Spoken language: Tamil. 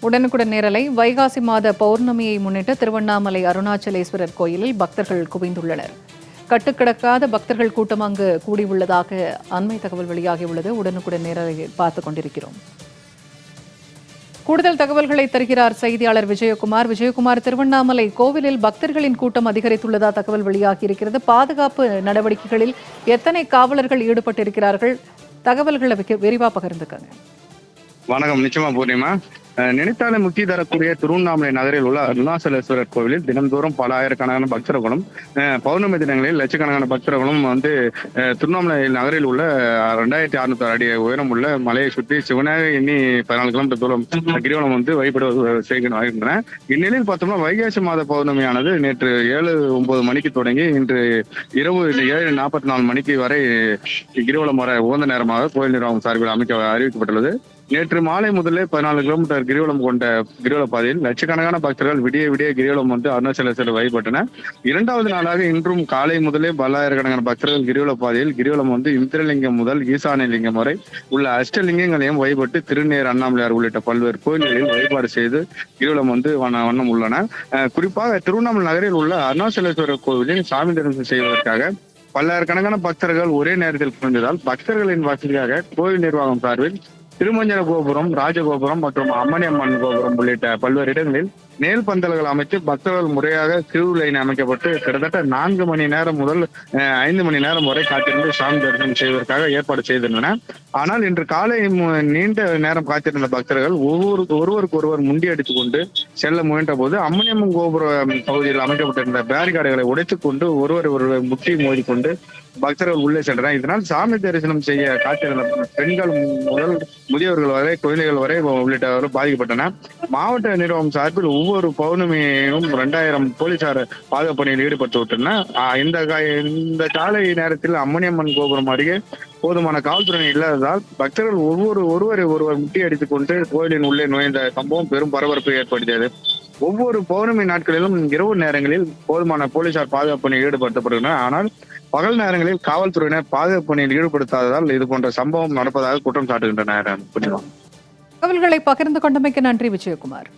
உடனுக்குடன் நேரலை. வைகாசி மாத பௌர்ணமியை முன்னிட்டு திருவண்ணாமலை அருணாச்சலேஸ்வரர் கோயிலில் பக்தர்கள் குவிந்துள்ளனர். கட்டுக்கிடக்காத பக்தர்கள் கூட்டம் அங்கு கூடியுள்ளதாக அண்மை தகவல் வெளியாகியுள்ளது. உடனுக்குடன் நேரலையில் பார்த்துக் கொண்டிருக்கிறோம். கூடுதல் தகவல்களை தருகிறார் செய்தியாளர் விஜயகுமார். விஜயகுமார், திருவண்ணாமலை கோவிலில் பக்தர்களின் கூட்டம் அதிகரித்துள்ளதா தகவல் வெளியாகியிருக்கிறது. பாதுகாப்பு நடவடிக்கைகளில் எத்தனை காவலர்கள் ஈடுபட்டிருக்கிறார்கள்? தகவல்களை விரிவா பகிர்ந்துக்கங்க. வணக்கம். நிச்சயமா பூர்ணிமா, நினைத்தாலே முக்தி தரக்கூடிய திருவண்ணாமலை நகரில் உள்ள அருணாச்சலேஸ்வரர் கோவிலில் தினந்தோறும் பல ஆயிரக்கணக்கான பக்தர்களும் பௌர்ணமி தினங்களில் லட்சக்கணக்கான பக்தர்களும் திருவண்ணாமலை நகரில் உள்ள 2600 அடி உயரம் உள்ள மலையை சுற்றி சிவனாக எண்ணி 14 கிலோமீட்டர் தூரம் கிரிவலம் வழிபடுவது செய்கின்றன. இந்நிலையில் பார்த்தோம்னா வைகாசி மாத பௌர்ணமியானது நேற்று 7-9 மணிக்கு தொடங்கி இன்று இரவு 7:44 மணிக்கு வரை கிரிவலம் வர உகந்த நேரமாக கோயில் நிர்வாகம் சார்பில் அறிவிக்கப்பட்டுள்ளது. நேற்று மாலை முதலே 14 கிலோமீட்டர் கிரிவலம் கொண்ட கிரிவல பாதையில் லட்சக்கணக்கான பக்தர்கள் விடிய கிரிவலம் அருணாச்சலேஸ்வரர் வழிபட்டனர். இரண்டாவது நாளாக இன்றும் காலை முதலே பல்லாயிரக்கணக்கான பக்தர்கள் கிரிவல பாதையில் கிரிவலம் இந்திரலிங்கம் முதல் ஈசானலிங்கம் வரை உள்ள அஷ்டலிங்கங்களையும் வழிபட்டு திருநேர் அண்ணாமலையார் உள்ளிட்ட பல்வேறு கோயில்களில் வழிபாடு செய்து கிரிவலம் வண்ணம் உள்ளன. குறிப்பாக திருவண்ணாமலை நகரில் உள்ள அருணாச்சலேஸ்வரர் கோவிலில் சாமி தரிசனம் செய்வதற்காக பல்லாயிரக்கணக்கான பக்தர்கள் ஒரே நேரத்தில் குவிந்ததால் பக்தர்களின் வசதியாக கோயில் நிர்வாகம் சார்பில் திருமஞ்சன கோபுரம், ராஜகோபுரம் மற்றும் அம்மணியம்மன் கோபுரம் உள்ளிட்ட பல்வேறு இடங்களில் நேல் பந்தல்கள் அமைத்து பக்தர்கள் முறையாக கியூ லைன் அமைக்கப்பட்டு கிட்டத்தட்ட 4 மணி நேரம் முதல் 5 மணி நேரம் வரை காத்திருந்து சாமி தரிசனம் செய்வதற்காக ஏற்பாடு செய்திருந்தன. ஆனால் இன்று காலை நீண்ட நேரம் காத்திருந்த பக்தர்கள் ஒருவருக்கு ஒருவர் முண்டியடித்துக் கொண்டு செல்ல முயன்ற போது அம்மணியம்மன் கோபுர பகுதியில் அமைக்கப்பட்டிருந்த பேரிகார்டுகளை உடைத்துக் கொண்டு ஒருவர் முட்டி மோதிக்கொண்டு பக்தர்கள் உள்ளே சென்றனர். இதனால் சாமி தரிசனம் செய்ய காத்திருந்த பெண்கள் முதல் முதியவர்கள் வரை, குழந்தைகள் வரை உள்ளிட்டவர்கள் பாதிக்கப்பட்டனர். மாவட்ட நிர்வாகம் சார்பில் ஒவ்வொரு பௌர்ணமியும் 2000 போலீசார் பாதுகாப்பு பணியில் ஈடுபட்டு விட்டனர். இந்த காலை நேரத்தில் அம்மணியம்மன் கோபுரம் அருகே போதுமான காவல்துறை இல்லாததால் பக்தர்கள் ஒருவர் முட்டி அடித்துக் கொண்டு கோயிலின் உள்ளே நுழைந்த சம்பவம் பெரும் பரபரப்பை ஏற்படுத்தியது. ஒவ்வொரு பௌர்ணமி நாட்களிலும் இரவு நேரங்களில் போதுமான போலீசார் பாதுகாப்பு பணியில் ஈடுபடுத்தப்படுகின்றனர். ஆனால் பகல் நேரங்களில் காவல்துறையினர் பாதுகாப்பு பணியில் ஈடுபடுத்தாததால் இது போன்ற சம்பவம் நடப்பதாக குற்றம் சாட்டுகின்றனர். தகவல்களை பகிர்ந்து கொண்டமைக்கு நன்றி விஜயகுமார்.